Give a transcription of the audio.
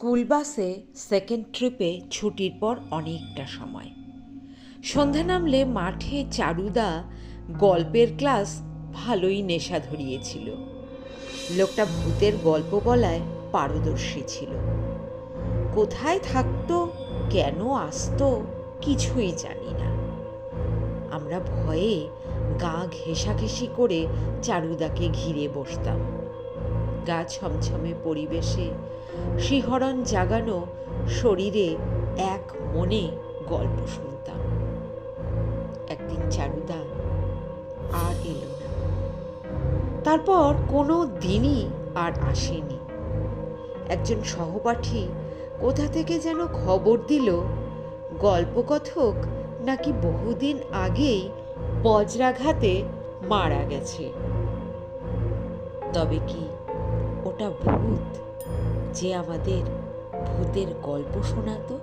School বাসে second ট্রিপে ছুটির পর অনেকটা সময়। সন্ধ্যা নামলে মাঠে চারুদা গল্পের ক্লাস ভালোই নেশা ধরিয়েছিল। লোকটা ভূতের গল্প বলায় পারদর্শী ছিল। কোথায় থাকতো, কেন আসতো, কিছুই জানি না। আমরা ভয়ে গা ঘেঁষাঘেঁষি করে চারুদাকে ঘিরে বসতাম। গা ছমছমে পরিবেশে, শিহরণ জাগানো শরীরে এক মনে গল্প শুনতাম। একদিন চারুদা আর এলো না। তারপর কোনো দিনই আর আসেনি। একজন সহপাঠী কোথা থেকে যেন খবর দিল, গল্পকথক নাকি বহুদিন আগেই বজ্রাঘাতে মারা গেছে। তবে কি ওটা ভূত যে আমাদের ভূতের গল্প শোনাতো?